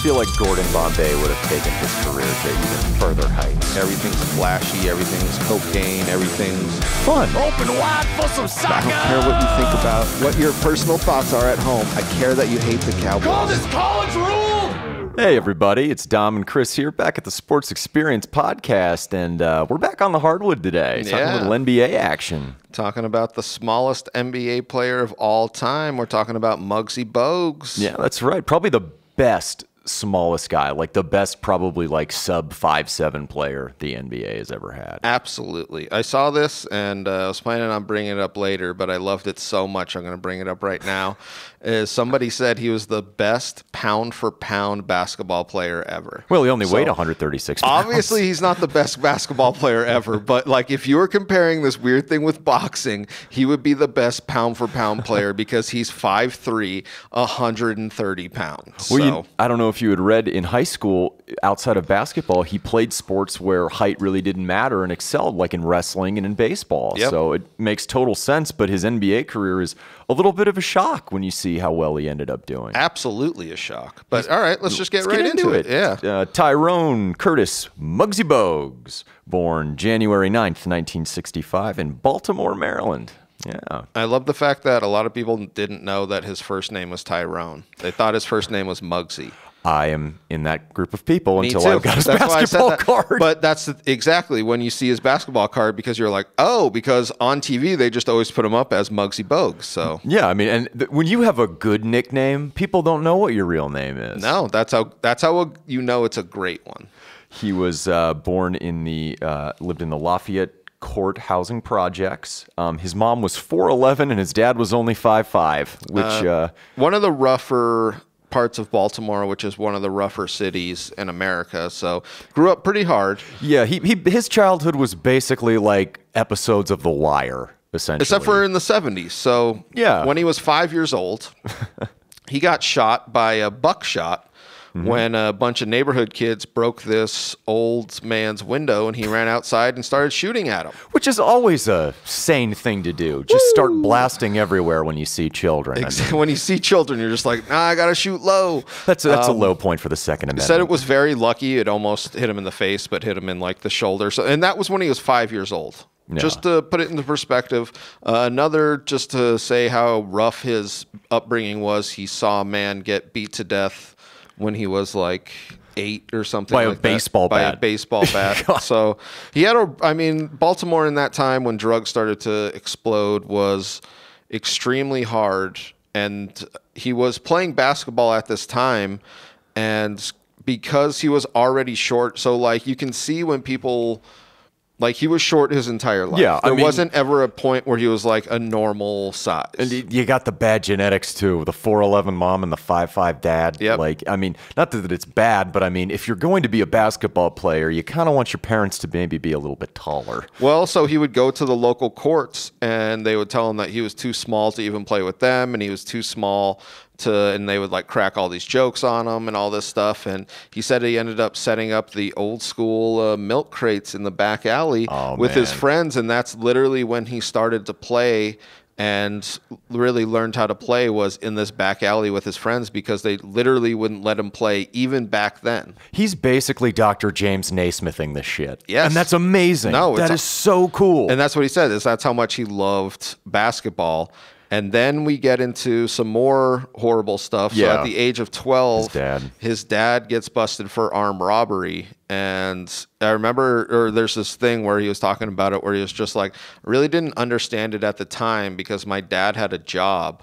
feel like Gordon Bombay would have taken his career to even further heights. Everything's flashy, everything's cocaine, everything's Fun. Open wide for some soccer. I don't care what you think about what your personal thoughts are at home. I care that you hate the Cowboys. Call this college rule. Hey everybody, it's Dom and Chris here back at the Sports Experience Podcast, and we're back on the hardwood today, talking a little NBA action. Talking about the smallest NBA player of all time. We're talking about Muggsy Bogues. Yeah, that's right. Probably the best smallest guy, like the best probably like sub 5'7" player the NBA has ever had. Absolutely. I saw this and I was planning on bringing it up later, but I loved it so much I'm going to bring it up right now. Somebody said he was the best pound-for-pound basketball player ever. Well, he only weighed 136 pounds. Obviously, he's not the best basketball player ever, but like if you were comparing this weird thing with boxing, he would be the best pound-for-pound player because he's 5'3", 130 pounds. Well, I don't know if you had read in high school, outside of basketball, he played sports where height really didn't matter and excelled, like in wrestling and in baseball. Yep. So it makes total sense, but his NBA career is a little bit of a shock when you see how well he ended up doing. Absolutely a shock. But all right, let's just get right into it. Yeah. Tyrone Curtis Muggsy Bogues, born January 9th, 1965 in Baltimore, Maryland. Yeah. I love the fact that a lot of people didn't know that his first name was Tyrone. They thought his first name was Mugsy. I am in that group of people Me until too. I got his That's why I said basketball that. card. But that's exactly when you see his basketball card because you're like, oh, because on TV they just always put him up as Muggsy Bogues. So yeah, I mean, and when you have a good nickname, people don't know what your real name is. no, that's how you know it's a great one. He was born in lived in the Lafayette Court housing projects. His mom was 4'11" and his dad was only 5'5", which one of the rougher parts of Baltimore, which is one of the rougher cities in America. So grew up pretty hard. Yeah, his childhood was basically like episodes of The Wire, essentially. Except for in the 70s. So yeah, when he was 5 years old, he got shot by a buckshot when a bunch of neighborhood kids broke this old man's window and he ran outside and started shooting at him. Which is always a sane thing to do. Just start blasting everywhere when you see children. I mean, When you see children, you're just like, nah, I got to shoot low. that's a low point for the Second Amendment. Said it was very lucky. It almost hit him in the face, but hit him in like the shoulder. So, and that was when he was 5 years old. Yeah. Just to put it into perspective, just to say how rough his upbringing was, he saw a man get beat to death when he was like 8 or something by like a baseball that. bat. By a baseball bat. So he had Baltimore in that time when drugs started to explode was extremely hard. And he was playing basketball at this time. And because he was already short, so like you can see when people... Like, he was short his entire life. Yeah, there wasn't ever a point where he was, like, a normal size. And you got the bad genetics, too. The 4'11" mom and the 5'5" dad. Yep. Like, I mean, not that it's bad, but, I mean, if you're going to be a basketball player, you kind of want your parents to maybe be a little bit taller. Well, so he would go to the local courts, and they would tell him that he was too small to even play with them, and he was too small and they would like crack all these jokes on him and all this stuff. And he said he ended up setting up the old school milk crates in the back alley with his friends. And that's literally when he started to play and really learned how to play, was in this back alley with his friends because they literally wouldn't let him play even back then. He's basically Dr. James Naismithing this shit. Yes. And that's amazing. No, that is so cool. And that's what he said, is that's how much he loved basketball. And then we get into some more horrible stuff. Yeah. So at the age of 12, his dad gets busted for armed robbery. And I remember, there's this thing where he was talking about it, where he was just like, I really didn't understand it at the time because my dad had a job.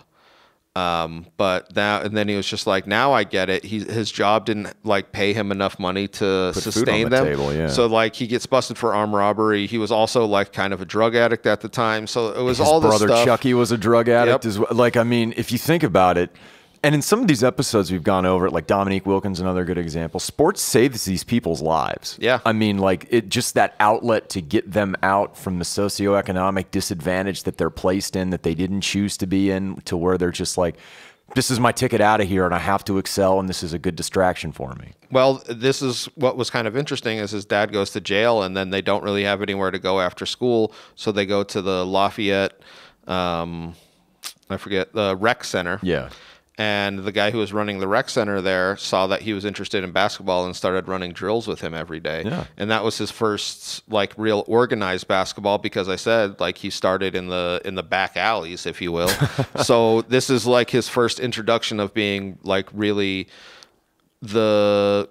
But now, and then he was just like, now I get it. His job didn't like pay him enough money to sustain them. Table, yeah. So like he gets busted for armed robbery. He was also like kind of a drug addict at the time. So it was all this stuff. His brother Chucky was a drug addict as well. Like, I mean, if you think about it, and in some of these episodes we've gone over it, like Dominique Wilkins, another good example, sports saves these people's lives. Yeah. I mean, like, it just that outlet to get them out from the socioeconomic disadvantage that they're placed in, that they didn't choose to be in, to where they're just like, this is my ticket out of here and I have to excel and this is a good distraction for me. Well, this is what was kind of interesting is his dad goes to jail and then they don't really have anywhere to go after school. So they go to the Lafayette, I forget, the rec center. Yeah. And the guy who was running the rec center there saw that he was interested in basketball and started running drills with him every day. Yeah. And that was his first like real organized basketball, because I said like he started in the back alleys, if you will. So this is like his first introduction of being like really the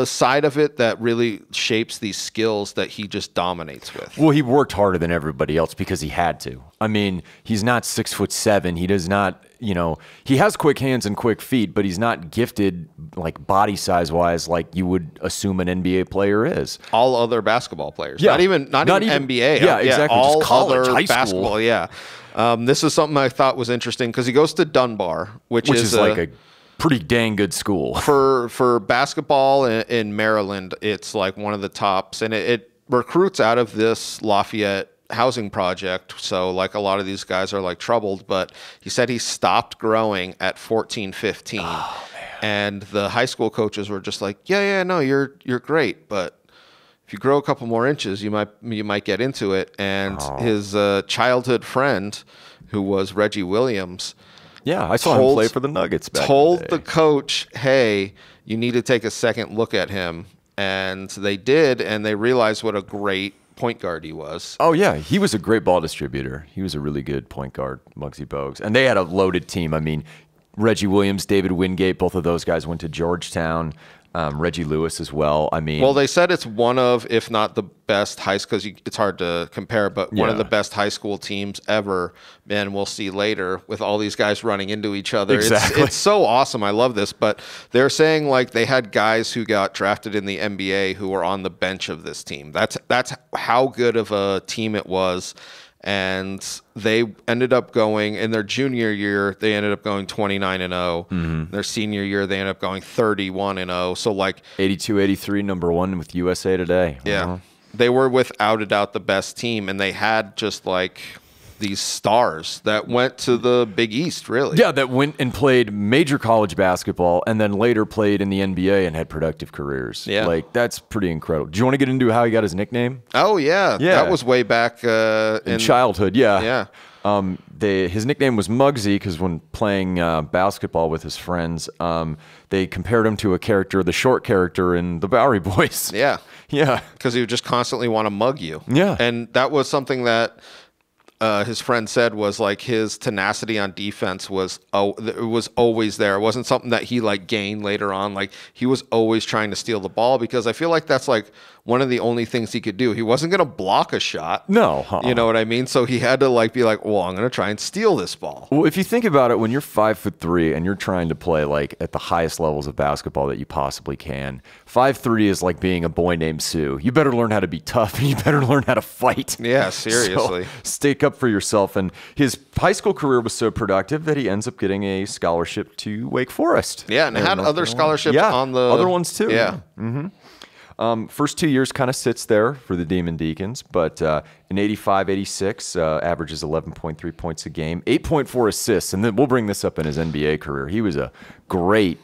side of it that really shapes these skills that he just dominates with. Well, he worked harder than everybody else because he had to. I mean, he's not 6'7". He does not, he has quick hands and quick feet, but he's not gifted like body size wise like you would assume an NBA player is. All other basketball players, Yeah. not even NBA. Yeah, exactly. All Just college, other high school. basketball. Yeah. This is something I thought was interesting because he goes to Dunbar, which is like a pretty dang good school. For basketball in Maryland. It's like one of the tops, and it recruits out of this Lafayette housing project. So like a lot of these guys are like troubled, but he said he stopped growing at 14, 15. Oh, and the high school coaches were just like, yeah, no, you're great, but if you grow a couple more inches, you might get into it. And his childhood friend, who was Reggie Williams, yeah, I saw him play for the Nuggets back told in the day. the coach, hey, you need to take a second look at him. And they did, and they realized what a great point guard he was. Oh, yeah. He was a great ball distributor. He was a really good point guard, Muggsy Bogues. And they had a loaded team. I mean, Reggie Williams, David Wingate, both of those guys went to Georgetown. Reggie Lewis as well. I mean, well, they said it's one of, if not the best high school, because it's hard to compare, but one of the best high school teams ever. And we'll see later with all these guys running into each other. Exactly. It's so awesome. I love this. But they're saying like they had guys who got drafted in the NBA who were on the bench of this team. That's how good of a team it was. And they ended up going in their junior year, they ended up going 29-0. Mm-hmm. Their senior year, they ended up going 31-0. So like 82-83, number one with USA Today. Yeah. They were without a doubt the best team, and they had just like these stars that went to the Big East, really. Yeah, that went and played major college basketball and then later played in the NBA and had productive careers. Yeah. Like, that's pretty incredible. Do you want to get into how he got his nickname? Oh, yeah. That was way back in childhood, yeah. Yeah. His nickname was Mugsy because when playing basketball with his friends, they compared him to a character, the short character in the Bowery Boys. Yeah. Yeah. Because he would just constantly want to mug you. Yeah. And that was something that his friend said was like his tenacity on defense was always there. It wasn't something that he like gained later on. Like he was always trying to steal the ball, because I feel like that's like one of the only things he could do. He wasn't going to block a shot. No. You know what I mean? So he had to like be like, well, I'm going to try and steal this ball. Well, if you think about it, when you're 5'3" and you're trying to play like at the highest levels of basketball that you possibly can, 5'3" is like being a boy named Sue. You better learn how to be tough and you better learn how to fight. Yeah, seriously. So, stick up for yourself. And his high school career was so productive that he ends up getting a scholarship to Wake Forest. Yeah, and had other scholarships on the other ones too. Yeah. Mm-hmm. First 2 years kind of sits there for the Demon Deacons, but in 85-86, averages 11.3 points a game, 8.4 assists, and then we'll bring this up in his NBA career. He was a great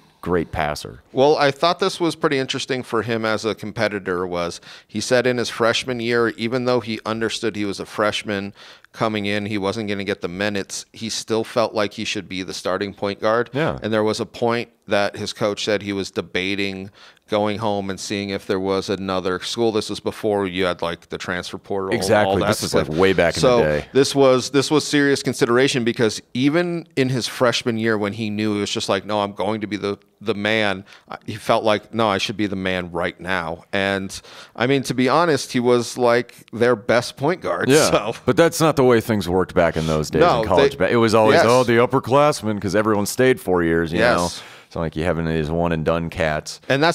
passer. Well, I thought this was pretty interesting for him as a competitor. Was he said in his freshman year, even though he understood he was a freshman coming in, he wasn't going to get the minutes, he still felt like he should be the starting point guard. Yeah. And there was a point that his coach said he was debating going home and seeing if there was another school. This was before you had like the transfer portal. Exactly. All that this is stuff. like way back in the day. So this was serious consideration, because even in his freshman year when he knew it was just like, no, I'm going to be the man, he felt like, no, I should be the man right now. And I mean, to be honest, he was like their best point guard. Yeah. So. But that's not the way things worked back in those days in college. It was always, the upperclassmen, because everyone stayed 4 years, you know. It's not like you having these one and done cats. And I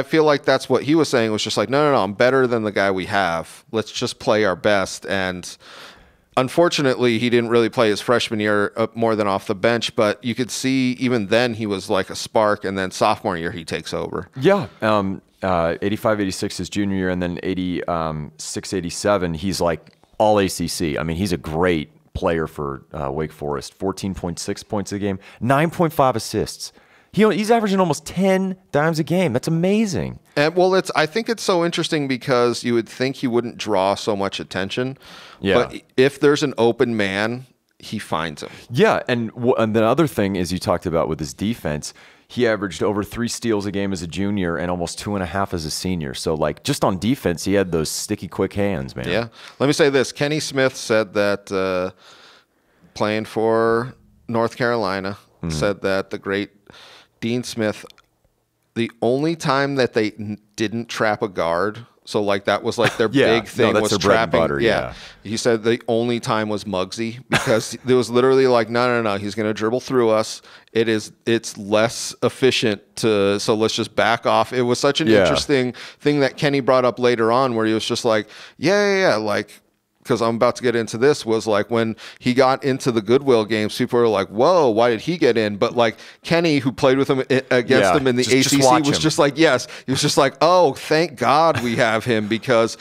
feel like that's what he was saying, was just like, no, I'm better than the guy we have. Let's just play our best. And unfortunately, he didn't really play his freshman year more than off the bench, but you could see even then he was like a spark, and then sophomore year he takes over. Yeah. 85-86 his junior year, and then 86-87, he's like all ACC. I mean, he's a great player for Wake Forest. 14.6 points a game, 9.5 assists. He's averaging almost 10 dimes a game. That's amazing. And well, I think it's so interesting because you would think he wouldn't draw so much attention. Yeah. But if there's an open man he finds him. Yeah, and the other thing is you talked about with his defense, he averaged over 3 steals a game as a junior and almost 2.5 as a senior. So, like, just on defense, he had those sticky, quick hands, man. Yeah. Let me say this. Kenny Smith said that playing for North Carolina, said that the great Dean Smith, the only time that they didn't trap a guard, so like that was like their big thing, that's was their bread and trapping. butter, yeah. He said the only time was Mugsy, because it was literally like, no, he's going to dribble through us. It's less efficient so let's just back off. It was such an interesting thing that Kenny brought up later on, where he was just like, like, because I'm about to get into this, was like when he got into the Goodwill games, people were like, whoa, why did he get in? But like Kenny, who played with him against him in the ACC, was just like, yes. He was just like, oh, thank God we have him, because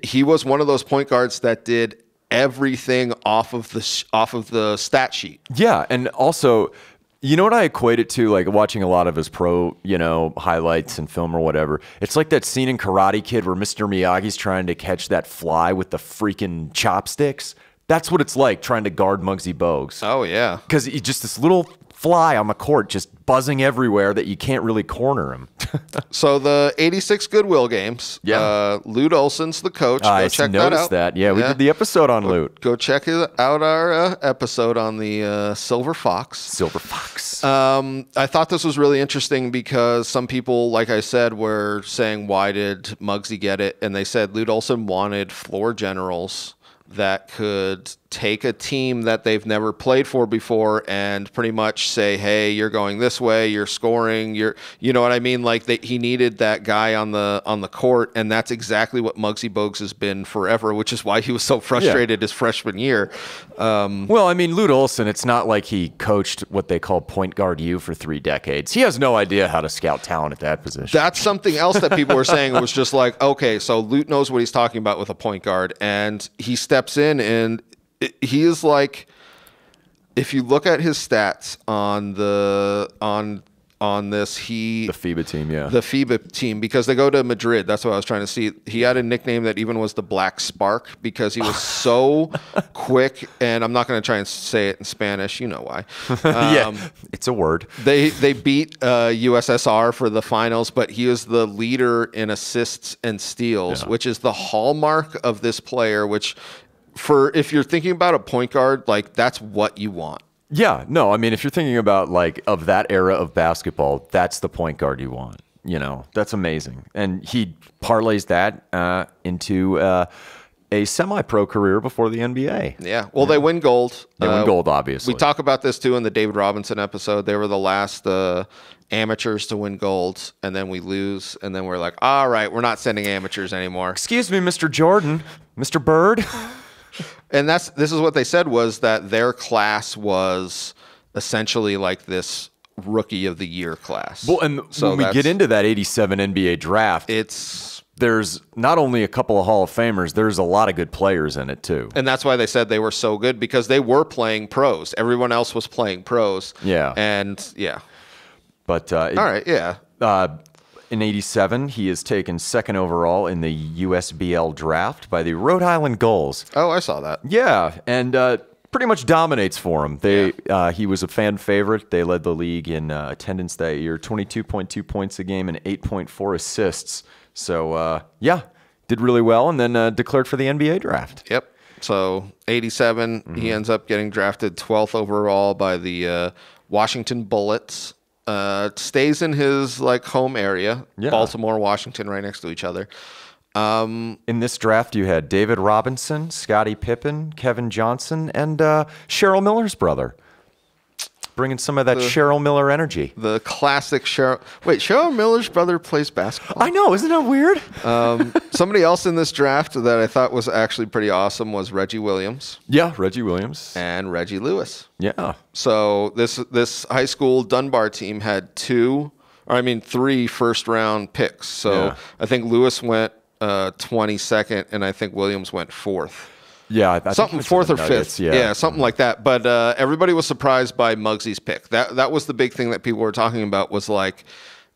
he was one of those point guards that did everything off of the stat sheet. Yeah, and also, you know what I equate it to, like watching a lot of his pro, highlights and film or whatever. It's like that scene in Karate Kid where Mr. Miyagi's trying to catch that fly with the freaking chopsticks. That's what it's like trying to guard Muggsy Bogues. Oh, yeah. Because he's just this little fly on the court just buzzing everywhere that you can't really corner him. So the 86 Goodwill games, Lute Olson's the coach. Go check that out. I noticed that. Yeah, we did the episode on Lute. Go check out our episode on the Silver Fox. Silver Fox. I thought this was really interesting because some people, like I said, were saying, why did Muggsy get it? And they said Lute Olson wanted floor generals that could take a team that they've never played for before and pretty much say, hey, you're going this way, you're scoring, you know what I mean? Like he needed that guy on the court, and that's exactly what Muggsy Bogues has been forever, which is why he was so frustrated his freshman year. Well, I mean, Lute Olson, it's not like he coached what they call point guard U for 3 decades. He has no idea how to scout talent at that position. That's something else that people were saying. It was just like, okay, so Lute knows what he's talking about with a point guard, and he steps in, and he is like, if you look at his stats on the FIBA team, the FIBA team, because they go to Madrid. That's what I was trying to see. He had a nickname that even was the Black Spark, because he was so quick. And I'm not going to try and say it in Spanish. You know why? It's a word. They beat USSR for the finals, but he was the leader in assists and steals, which is the hallmark of this player. Which, if you're thinking about a point guard, like that's what you want. Yeah, no, I mean, if you're thinking about like of that era of basketball, that's the point guard you want. That's amazing. And he parlays that into a semi-pro career before the NBA. Yeah, well, they win gold. They win gold, obviously. We talk about this too in the David Robinson episode. They were the last amateurs to win gold, and then we lose, and then we're like, all right, we're not sending amateurs anymore. Excuse me, Mr. Jordan, Mr. Bird. And this is what they said, was that their class was essentially like this rookie of the year class. Well, and so when we get into that 87 NBA draft, there's not only a couple of Hall of Famers, there's a lot of good players in it too. And that's why they said they were so good, because they were playing pros. Everyone else was playing pros. Yeah. And yeah. But all right, yeah. In 87, he is taken 2nd overall in the USBL draft by the Rhode Island Gulls. Oh, I saw that. Yeah, and pretty much dominates for him. He was a fan favorite. They led the league in attendance that year, 22.2 points a game and 8.4 assists. So, did really well, and then declared for the NBA draft. Yep. So, 87, he ends up getting drafted 12th overall by the Washington Bullets. Stays in his home area, Baltimore, Washington, right next to each other. In this draft, you had David Robinson, Scottie Pippen, Kevin Johnson, and Cheryl Miller's brother. Bringing some of that Cheryl Miller energy. The classic Cheryl. Wait, Cheryl Miller's brother plays basketball? I know. Isn't that weird? Somebody else in this draft that I thought was actually pretty awesome was Reggie Williams. Yeah, Reggie Williams. And Reggie Lewis. Yeah. So this high school Dunbar team had 3 first-round picks. So I think Lewis went 22nd, and I think Williams went 4th. Yeah, something 4th or 5th. Yeah, something like that. But everybody was surprised by Muggsy's pick. That was the big thing that people were talking about, was like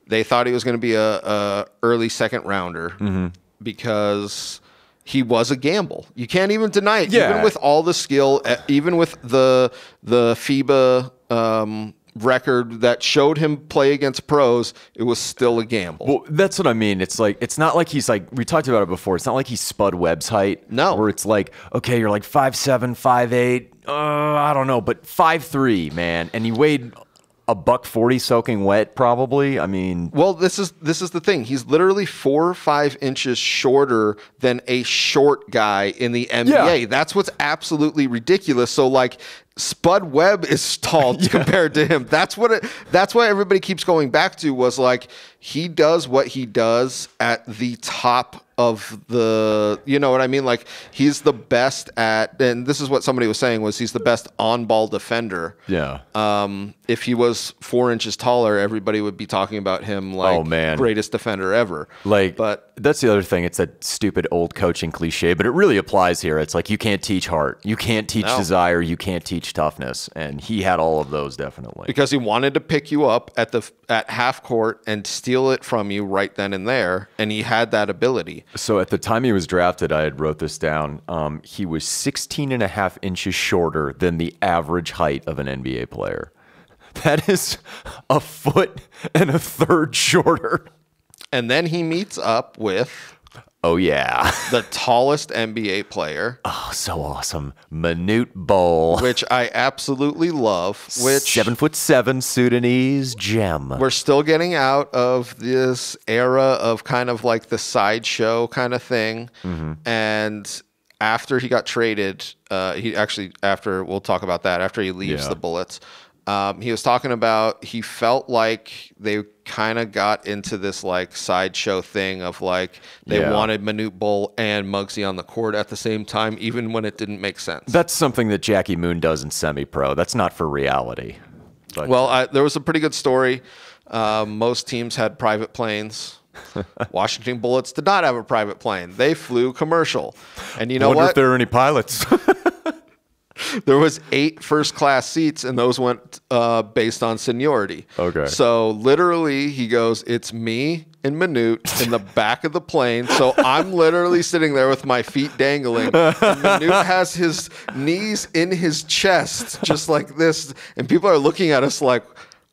they thought he was going to be a early 2nd rounder because he was a gamble. You can't even deny it. Yeah. Even with all the skill, even with the FIBA record that showed him play against pros, it was still a gamble. Well, that's what I mean. It's like, it's not like he's like, we talked about it before. It's not like he's Spud Webb's height. No. Where it's like, okay, you're like 5'7", 5'8", I don't know, but 5'3", man. And he weighed $140 soaking wet, probably. I mean, well, this is the thing. He's literally 4 or 5 inches shorter than a short guy in the NBA. Yeah. That's what's absolutely ridiculous. So like Spud Webb is tall compared to him. That's why everybody keeps going back to was like he does what he does at the top of the, you know what I mean? Like he's the best at, and this is what somebody was saying was he's the best on-ball defender. yeah. If he was 4 inches taller, everybody would be talking about him like Oh, man. greatest defender ever. Like, but that's the other thing. It's that stupid old coaching cliche, but it really applies here. It's like you can't teach heart, you can't teach desire, you can't teach toughness, and he had all of those definitely. because he wanted to pick you up at half court and steal it from you right then and there, and he had that ability. So at the time he was drafted, I had wrote this down. He was 16 and a half inches shorter than the average height of an NBA player. That is a foot and a third shorter. And then he meets up with Oh, yeah. the tallest NBA player, Oh, so awesome. Manute Bol. which I absolutely love, which 7'7" Sudanese gem. we're still getting out of this era of kind of like the sideshow kind of thing. And after he got traded, we'll talk about that after he leaves Yeah. the Bullets. He was talking about he felt like they kind of got into this like sideshow thing of like they wanted Manute Bol and Mugsy on the court at the same time, even when it didn't make sense. That's something that Jackie Moon does in semi-pro. That's not for reality. But, Well, there was a pretty good story. Most teams had private planes. Washington Bullets did not have a private plane. They flew commercial. And you know wonder what? if there are any pilots. There was 8 first-class seats, and those went based on seniority. Okay. So literally, he goes, "It's me and Manute in the back of the plane." So I'm literally sitting there with my feet dangling. And Manute has his knees in his chest, just like this. And people are looking at us like,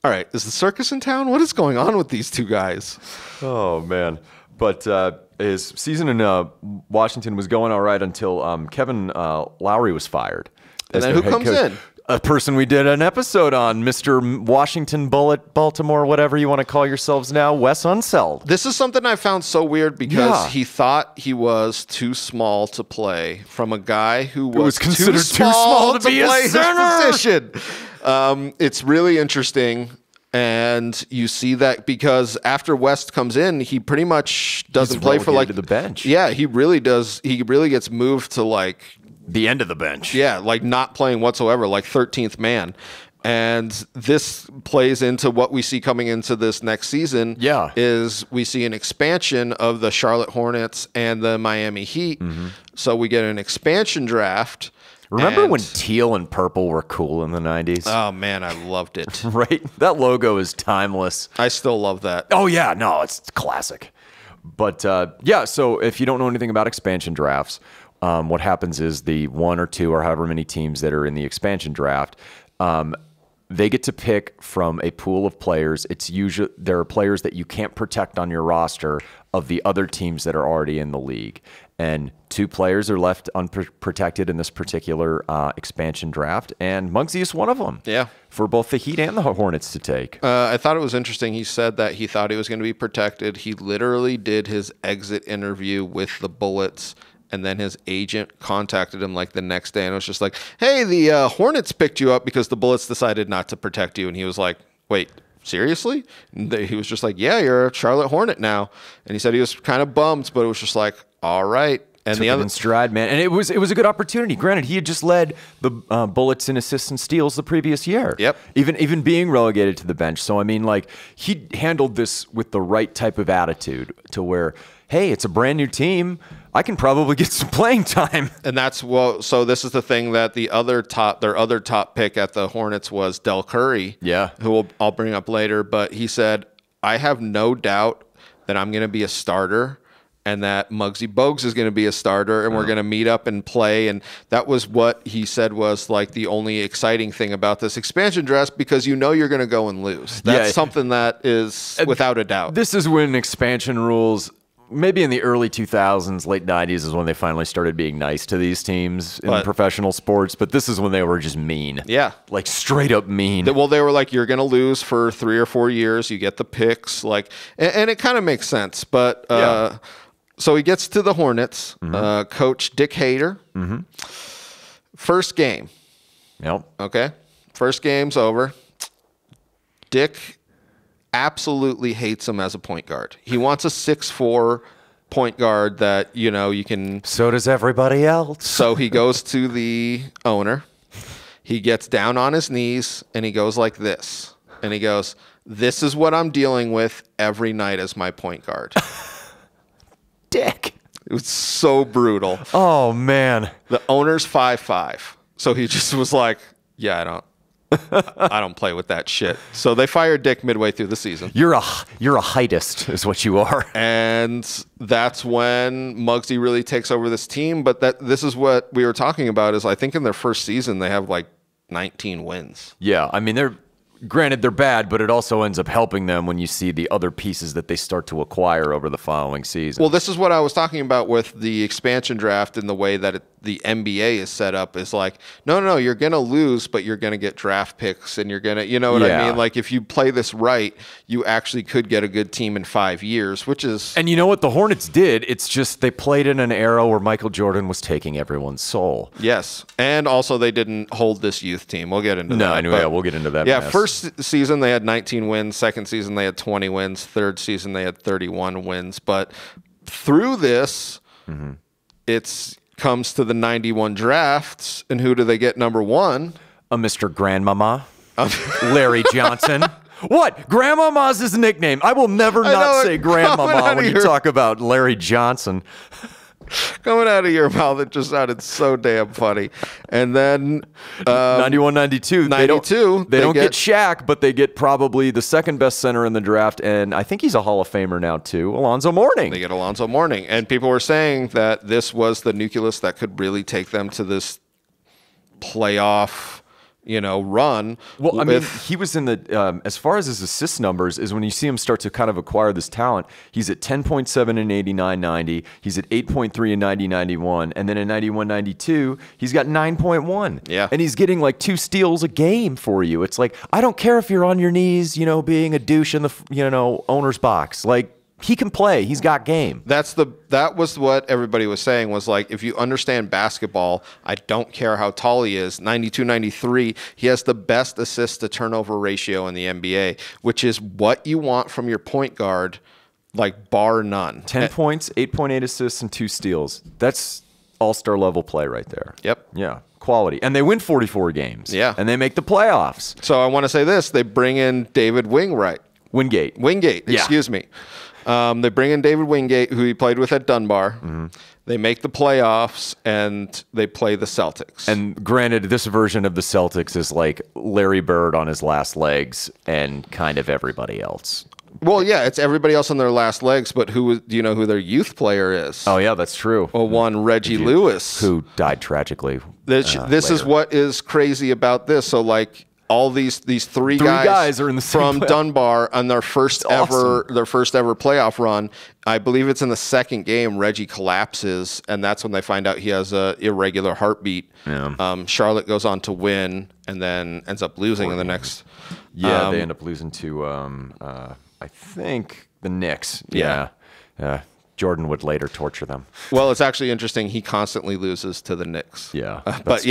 "All right, is the circus in town? What is going on with these two guys?" Oh, man. But his season in Washington was going all right until Kevin Lowry was fired. And then who comes in? A person we did an episode on, Mr. Washington Bullet, Baltimore, whatever you want to call yourselves now, Wes Unseld. This is something I found so weird because he thought he was too small to play from a guy who was considered too small to be a play his center. position. It's really interesting. And you see that because after West comes in, he pretty much doesn't play for like to the bench. Yeah, he really does. He really gets moved to like The end of the bench. yeah, like not playing whatsoever, like 13th man. And this plays into what we see coming into this next season. Yeah. Is we see an expansion of the Charlotte Hornets and the Miami Heat. So we get an expansion draft. Remember and- when teal and purple were cool in the 90s? Oh, man, I loved it. Right? That logo is timeless. I still love that. Oh, yeah. No, it's classic. But, yeah, so if you don't know anything about expansion drafts, what happens is the 1 or 2 or however many teams that are in the expansion draft, they get to pick from a pool of players. It's usually there are players that you can't protect on your roster of the other teams that are already in the league. And 2 players are left unprotected in this particular expansion draft, and Mugsy is one of them. Yeah. For both the Heat and the Hornets to take. I thought it was interesting. He said that he thought he was going to be protected. He literally did his exit interview with the Bullets, and then his agent contacted him like the next day, and it was just like, "Hey, the Hornets picked you up because the Bullets decided not to protect you." And he was like, "Wait, seriously?" And he was just like, "Yeah, you're a Charlotte Hornet now." And he said he was kind of bummed, but it was just like, "All right." And Took the it other in stride, man, and it was a good opportunity. Granted, he had just led the Bullets in assists and steals the previous year. Yep. Even being relegated to the bench. So I mean, like he handled this with the right type of attitude to where, hey, it's a brand new team. I can probably get some playing time. And that's so this is the thing that their other top pick at the Hornets was Del Curry. Yeah. Who I'll bring up later. But he said, "I have no doubt that I'm going to be a starter. and that Muggsy Bogues is going to be a starter, and we're going to meet up and play. And that was what he said was like the only exciting thing about this expansion draft, because you're going to go and lose. That's something that is without a doubt. This is when expansion rules, maybe in the early 2000s, late 90s is when they finally started being nice to these teams in professional sports. But this is when they were just mean. Yeah. Like straight up mean. Well, they were like, you're going to lose for 3 or 4 years. You get the picks. Like, and it kind of makes sense. But so he gets to the Hornets. Coach Dick Hader. First game. Yep. Okay. First game's over. Dick absolutely hates him as a point guard. He wants a 6'4" point guard that, you can... So does everybody else. So he goes to the owner. He gets down on his knees, and he goes like this. And he goes, "This is what I'm dealing with every night as my point guard." Dick. It was so brutal. Oh, man. The owner's 5'5". So he just was like, yeah, I don't play with that shit. So they fired Dick midway through the season. You're a heightist is what you are. And that's when Mugsy really takes over this team. But this is what we were talking about is I think in their first season they have like 19 wins. Yeah, I mean they're bad, but it also ends up helping them when you see the other pieces that they start to acquire over the following season. Well, this is what I was talking about with the expansion draft and the way that the NBA is set up is like, no, you're going to lose, but you're going to get draft picks and you're going to, you know what I mean? Like if you play this right, you actually could get a good team in 5 years, which is... And you know what the Hornets did? It's just they played in an era where Michael Jordan was taking everyone's soul. Yes. And also they didn't hold this youth team. We'll get into that. No, anyway, we'll get into that. Yeah, first season they had 19 wins. Second season they had 20 wins. Third season they had 31 wins. But through this, it's comes to the 91 drafts, and who do they get number one? A Mr. Grandmama, Larry Johnson. What? Grandmama's his nickname. I will never not say Grandmama when you talk about Larry Johnson. Coming out of your mouth, it just sounded so damn funny. And then 91, 92. They don't get Shaq, but they get probably the second best center in the draft, and I think he's a Hall of Famer now too, Alonzo Mourning. They get Alonzo Mourning. And people were saying that this was the nucleus that could really take them to this playoff run. Well, I mean, he was in the, as far as his assist numbers, is when you see him start to kind of acquire this talent, he's at 10.7 in 89-90, he's at 8.3 in 90-91, and then in 91-92, he's got 9.1. Yeah. And he's getting like 2 steals a game for you. It's like, I don't care if you're on your knees, being a douche in the, owner's box. Like, he can play. He's got game. That was what everybody was saying was like, if you understand basketball, I don't care how tall he is. 92, 93, he has the best assist to turnover ratio in the NBA, which is what you want from your point guard, like bar none. 10 points, 8.8 assists, and 2 steals. That's all-star level play right there. Yep. Yeah. Quality. And they win 44 games. Yeah. And they make the playoffs. So I want to say this. They bring in David Wingate. Excuse me. They bring in David Wingate, who he played with at Dunbar. They make the playoffs, and they play the Celtics. And granted, this version of the Celtics is like Larry Bird on his last legs and kind of everybody else. Well, yeah, it's everybody else on their last legs, but do you know who their youth player is? Oh, yeah, that's true. Well, one Reggie Lewis. Who died tragically. This is what is crazy about this. So, like, all these three guys are in the same from Dunbar on their first ever playoff run. I believe it's in the second game. Reggie collapses, and that's when they find out he has a irregular heartbeat. Yeah. Charlotte goes on to win, and then ends up losing in the next. Yeah, they end up losing to I think the Knicks. Yeah. Jordan would later torture them. Well, it's actually interesting. He constantly loses to the Knicks. Yeah, but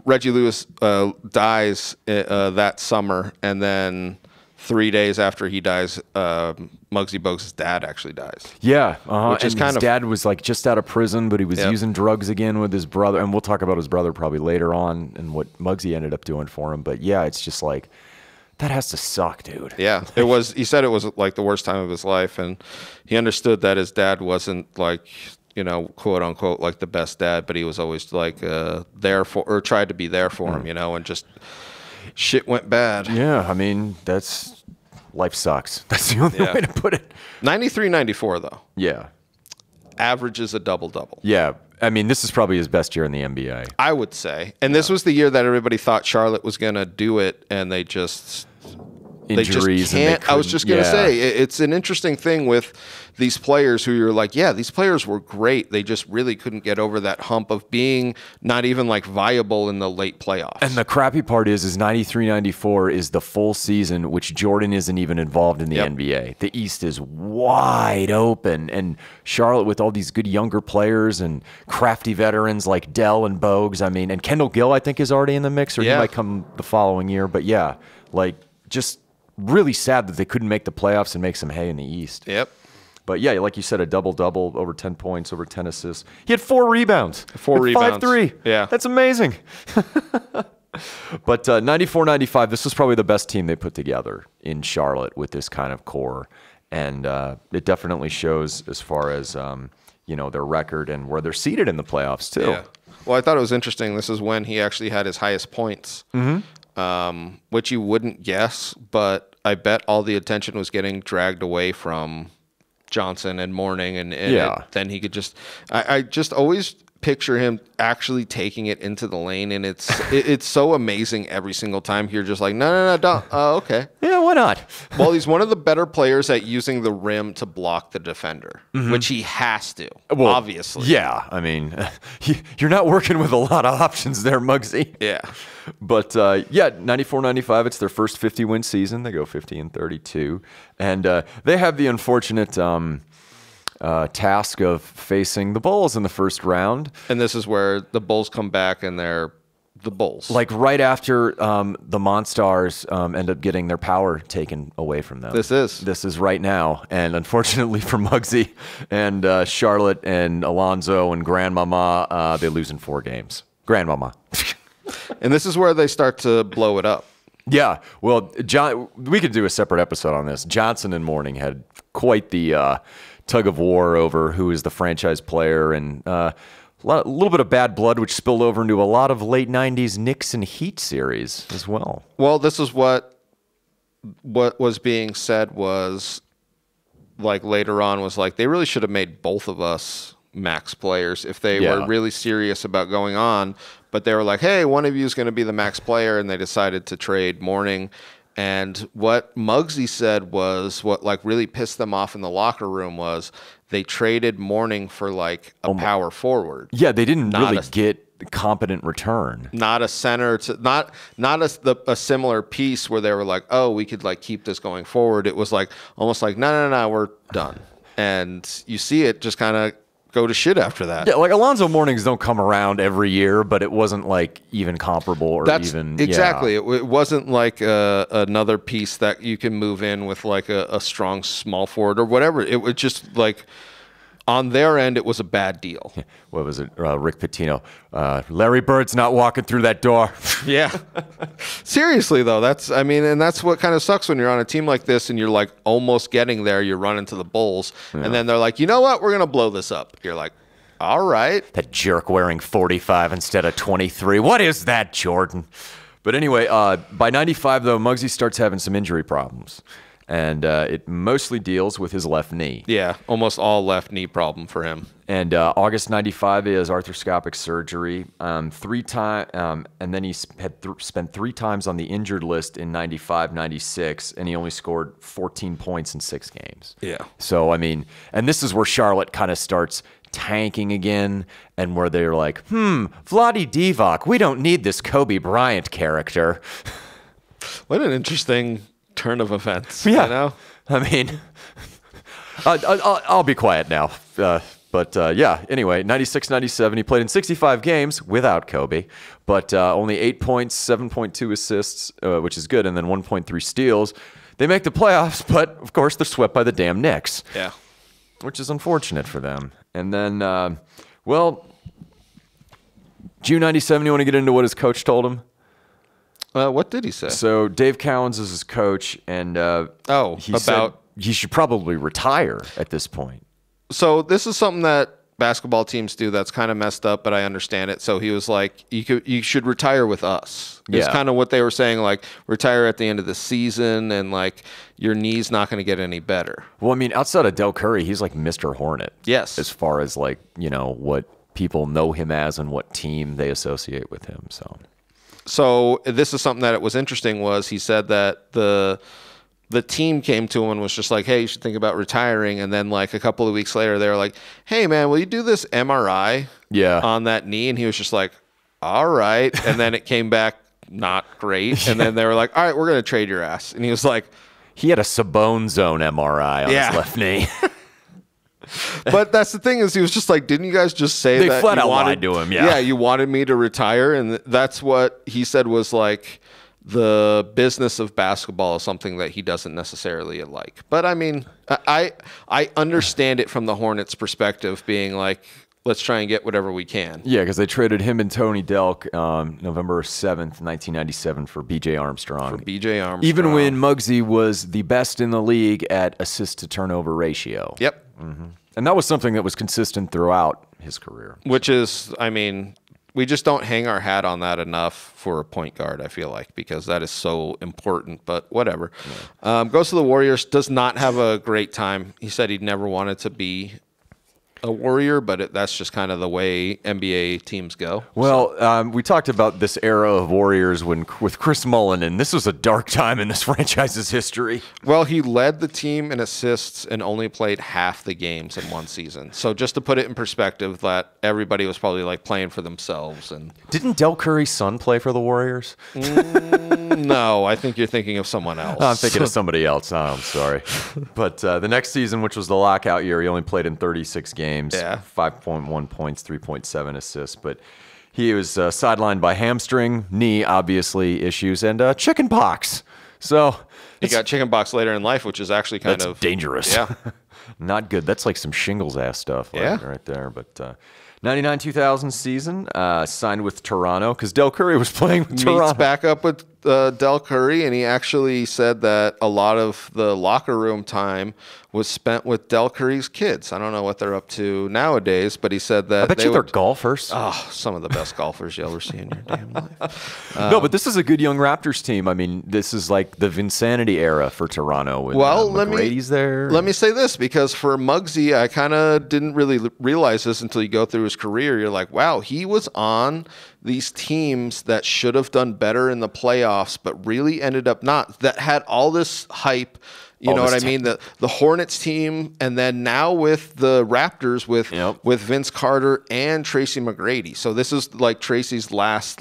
Reggie Lewis dies that summer, and then 3 days after he dies, Muggsy Bogues' dad actually dies. Yeah, which is his dad was like just out of prison, but he was using drugs again with his brother, and we'll talk about his brother probably later on and what Muggsy ended up doing for him. But yeah, it's just like. That has to suck, dude. Yeah, it was. He said it was like the worst time of his life, and he understood that his dad wasn't like, quote unquote, like the best dad, but he was always like there for, or tried to be there for him, and just shit went bad. Yeah, I mean that's life sucks. That's the only Yeah. way to put it. 93-94 though. Yeah. Averages a double-double. Yeah. I mean, this is probably his best year in the NBA. I would say. And this was the year that everybody thought Charlotte was going to do it, and they just Injuries. can't. I was just going to yeah. say, it's an interesting thing with these players who you're like, yeah, these players were great. They just really couldn't get over that hump of being not even like viable in the late playoffs. And the crappy part is 93-94 is the full season, which Jordan isn't even involved in the NBA. The East is wide open, and Charlotte with all these good younger players and crafty veterans like Dell and Bogues. I mean, and Kendall Gill, I think, is already in the mix, or he might come the following year. But yeah, like just really sad that they couldn't make the playoffs and make some hay in the East. Yep. But yeah, like you said, a double-double, over 10 points, over 10 assists. He had 4 rebounds. 4 rebounds. 5-3. Yeah. That's amazing. But 94-95, this was probably the best team they put together in Charlotte with this kind of core. And it definitely shows as far as, their record and where they're seated in the playoffs, too. Yeah. Well, I thought it was interesting. This is when he actually had his highest points, which you wouldn't guess, but I bet all the attention was getting dragged away from Johnson and Mourning, and then he could just I just always picture him actually taking it into the lane, and it's so amazing every single time. You're just like, no, don't. Okay. Yeah, why not? Well, he's one of the better players at using the rim to block the defender, which he has to, obviously. Yeah, I mean, you're not working with a lot of options there, Mugsy. Yeah. But, 94-95, it's their first 50-win season. They go 50-32. And they have the unfortunate task of facing the Bulls in the first round. And this is where the Bulls come back, and they're the Bulls. Like right after the Monstars end up getting their power taken away from them. This is right now. And unfortunately for Mugsy and Charlotte and Alonzo and Grandmama, they lose in 4 games. Grandmama. And this is where they start to blow it up. Yeah, well, we could do a separate episode on this. Johnson and Mourning had quite the tug of war over who is the franchise player, and a little bit of bad blood, which spilled over into a lot of late 90s Knicks and Heat series as well. Well, this is what was being said was, like, later on was like, they really should have made both of us max players if they were really serious about going on. But they were like, hey, one of you is going to be the max player, and they decided to trade Mourning. And what Mugsy said was what like really pissed them off in the locker room was they traded Mourning for like a power forward. Yeah, they didn't really get competent return. Not a center, not a similar piece where they were like, oh, we could like keep this going forward. It was like almost like no, we're done. And you see it just kind of go to shit after that. Yeah, like Alonzo Mournings don't come around every year, but it wasn't like even comparable or exactly. It wasn't like another piece that you can move in with like a strong small forward or whatever. It was just like on their end, it was a bad deal. What was it? Rick Pitino. Larry Bird's not walking through that door. Yeah. Seriously, though, and that's what kind of sucks when you're on a team like this and you're like almost getting there. You're running to the Bulls, and then they're like, you know what? We're going to blow this up. You're like, all right. That jerk wearing 45 instead of 23. What is that, Jordan? But anyway, by 95, though, Mugsy starts having some injury problems. And it mostly deals with his left knee. Yeah, almost all left knee problem for him. And August 95 is arthroscopic surgery. 3 times, and then he had spent 3 times on the injured list in 95, 96, and he only scored 14 points in 6 games. Yeah. So, I mean, and this is where Charlotte kind of starts tanking again, and where they're like, Vlade Divac, we don't need this Kobe Bryant character. What an interesting turn of events. Yeah. You know? I mean, I'll be quiet now. Anyway, 96, 97, he played in 65 games without Kobe, but only 8 points, 7.2 assists, which is good, and then 1.3 steals. They make the playoffs, but of course they're swept by the damn Knicks. Yeah. Which is unfortunate for them. And then, June 97, you want to get into what his coach told him? What did he say? So Dave Cowens is his coach, and he said he should probably retire at this point. So this is something that basketball teams do. That's kind of messed up, but I understand it. So he was like, you should retire with us. It's kind of what they were saying, like retire at the end of the season, and like your knee's not going to get any better. Well, I mean, outside of Del Curry, he's like Mr. Hornet. Yes. As far as like, what people know him as and what team they associate with him. So this is something that it was interesting was he said that the team came to him and was just like, hey, you should think about retiring. And then like a couple of weeks later, they were like, hey, man, will you do this MRI on that knee? And he was just like, all right. And then it came back not great. And then they were like, all right, we're going to trade your ass. And he was like, he had a Sabone zone MRI on his left knee. But that's the thing is he was just like, didn't you guys just say they that flat you out wanted lied to him? Yeah, you wanted me to retire. And that's what he said was like, the business of basketball is something that he doesn't necessarily like. But I mean, I understand it from the Hornets' perspective, being like, let's try and get whatever we can. Yeah, because they traded him and Tony Delk November 7th, 1997 for B.J. Armstrong. Even when Mugsy was the best in the league at assist-to-turnover ratio. Yep. Mm-hmm. And that was something that was consistent throughout his career. Which is, I mean, we just don't hang our hat on that enough for a point guard, I feel like, because that is so important, but whatever. Yeah. Goes to the Warriors, does not have a great time. He said he'd never wanted to be a Warrior, but that's just kind of the way NBA teams go. Well, we talked about this era of Warriors with Chris Mullin, and this was a dark time in this franchise's history. Well, he led the team in assists and only played half the games in one season. So just to put it in perspective, that everybody was probably like playing for themselves. And didn't Del Curry's son play for the Warriors? No, I think you're thinking of someone else. I'm thinking of somebody else. Oh, I'm sorry. But the next season, which was the lockout year, he only played in 36 games. 5.1 points, 3.7 assists. But he was sidelined by hamstring, knee, obviously, issues, and chicken pox. So he got chicken pox later in life, which is actually kind of dangerous. Yeah. Not good. That's like some shingles ass stuff right there. But 99-2000 season, signed with Toronto because Del Curry was playing with Toronto. Meets back up with Del Curry, and he actually said that a lot of the locker room time was spent with Del Curry's kids. I don't know what they're up to nowadays, but he said that I bet they're golfers. Oh, some of the best golfers you'll ever see in your damn life. No, but this is a good young Raptors team. I mean, this is like the Vinsanity era for Toronto. With, McGrady's there. Let me say this, because for Mugsy, I kind of didn't really realize this until you go through his career. You're like, wow, he was on these teams that should have done better in the playoffs, but really ended up not. That had all this hype. You know what I mean? The Hornets team, and then now with the Raptors with Vince Carter and Tracy McGrady. So this is like Tracy's last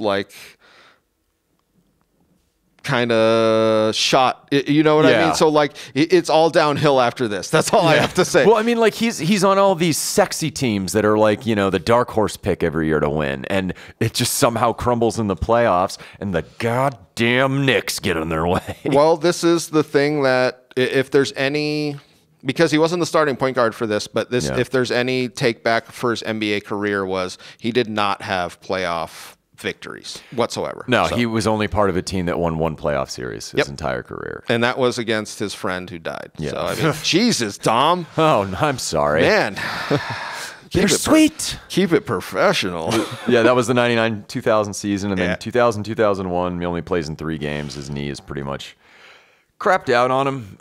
kind of shot. You know what I mean? So like it's all downhill after this. That's all I have to say. Well, I mean, like he's on all these sexy teams that are like, the dark horse pick every year to win, and it just somehow crumbles in the playoffs, and the goddamn Knicks get in their way. Well, this is the thing that if there's any, because he wasn't the starting point guard for this, but if there's any take back for his NBA career, was he did not have playoff victories whatsoever. No, he was only part of a team that won one playoff series his entire career. And that was against his friend who died. Yeah. So, I mean, Jesus, Dom. Oh, I'm sorry. Man. They're sweet. Keep it professional. Yeah, that was the 99-2000 season. And then 2000-2001, he only plays in 3 games. His knee is pretty much crapped out on him.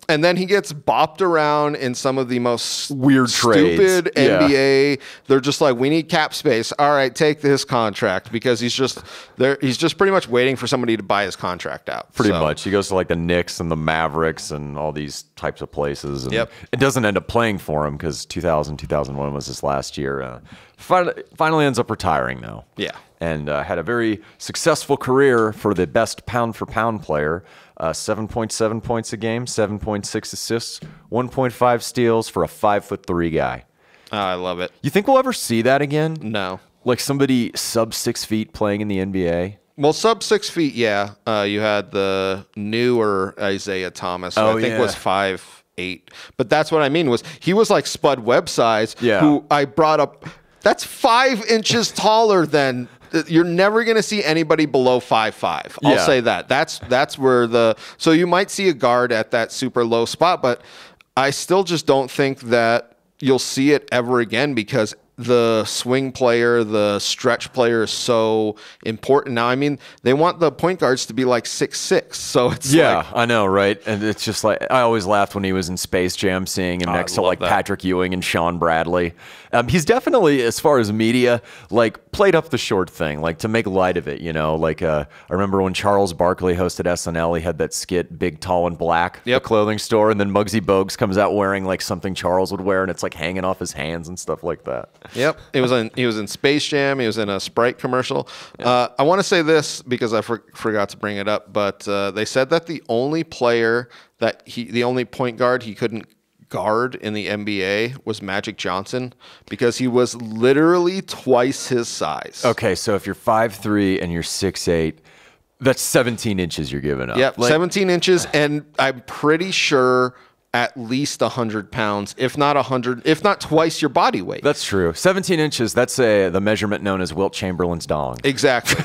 And then he gets bopped around in some of the most weird stupid NBA. They're just like, we need cap space. All right, take this contract, because he's just there. He's just pretty much waiting for somebody to buy his contract out. Pretty much. He goes to like the Knicks and the Mavericks and all these types of places. And it doesn't end up playing for him because 2000-2001 was his last year. Finally ends up retiring though. Yeah. And had a very successful career for the best pound-for-pound player. 7.7 points a game, 7.6 assists, 1.5 steals for a 5'3" guy. Oh, I love it. You think we'll ever see that again? No. Like somebody sub 6 feet playing in the NBA? Well, sub 6 feet, yeah. You had the newer Isaiah Thomas, who I think was 5'8". But that's what I mean, was he was like Spud Webb size, who I brought up. That's 5 inches taller than. You're never going to see anybody below 5'5". I'll say that. That's where so you might see a guard at that super low spot, but I still just don't think that you'll see it ever again because the swing player, the stretch player is so important now. I mean, they want the point guards to be like 6'6", so it's I know, right? And it's just like I always laughed when he was in Space Jam, seeing him next to like Patrick Ewing and Sean Bradley. He's definitely, as far as media, like played up the short thing, like to make light of it. You know, like I remember when Charles Barkley hosted SNL, he had that skit "Big, Tall, and Black," the clothing store, and then Muggsy Bogues comes out wearing like something Charles would wear, and it's like hanging off his hands and stuff like that. Yep, he was in Space Jam. He was in a Sprite commercial. I want to say this because I forgot to bring it up, but they said that the only point guard he couldn't guard in the NBA was Magic Johnson because he was literally twice his size. Okay, so if you're 5'3" and you're 6'8", that's 17 inches you're giving up. Yep, 17 inches, and I'm pretty sure at least 100 pounds, if not 100, if not twice your body weight. That's true. 17 inches, that's the measurement known as Wilt Chamberlain's dong. Exactly.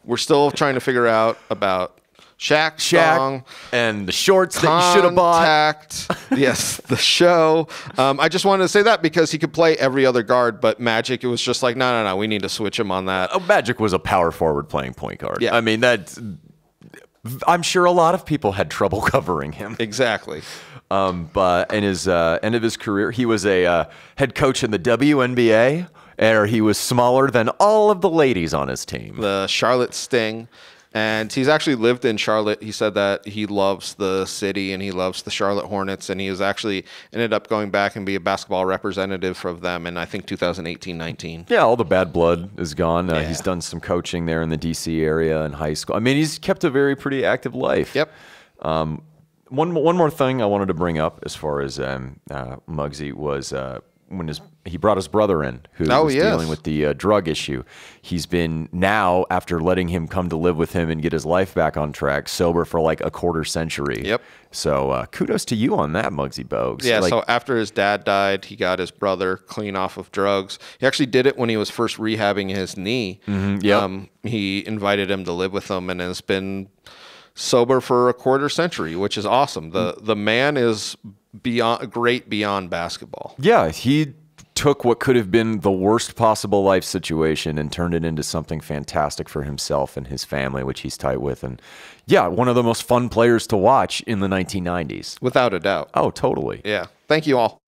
We're still trying to figure out about Shaq's dong. And the shorts that you should have bought. Yes, the show. I just wanted to say that because he could play every other guard, but Magic, it was just like, no, we need to switch him on that. Magic was a power forward playing point guard. Yeah. I mean, I'm sure a lot of people had trouble covering him. Exactly. But in his end of his career, he was a head coach in the WNBA, or he was smaller than all of the ladies on his team. The Charlotte Sting. And he's actually lived in Charlotte. He said that he loves the city and he loves the Charlotte Hornets. And he was actually ended up going back and be a basketball representative of them in, I think, 2018-19. Yeah, all the bad blood is gone. He's done some coaching there in the D.C. area in high school. I mean, he's kept a very pretty active life. Yep. One more thing I wanted to bring up as far as Mugsy was when he brought his brother in who was dealing with the drug issue. He's been now, after letting him come to live with him and get his life back on track, sober for like a quarter century. Yep. So kudos to you on that, Muggsy Bogues. Yeah, so after his dad died, he got his brother clean off of drugs. He actually did it when he was first rehabbing his knee. He invited him to live with him and has been sober for a quarter century, which is awesome. The man is beyond basketball. Yeah, he took what could have been the worst possible life situation and turned it into something fantastic for himself and his family, which he's tight with. And yeah, one of the most fun players to watch in the 1990s. Without a doubt. Oh, totally. Yeah. Thank you all.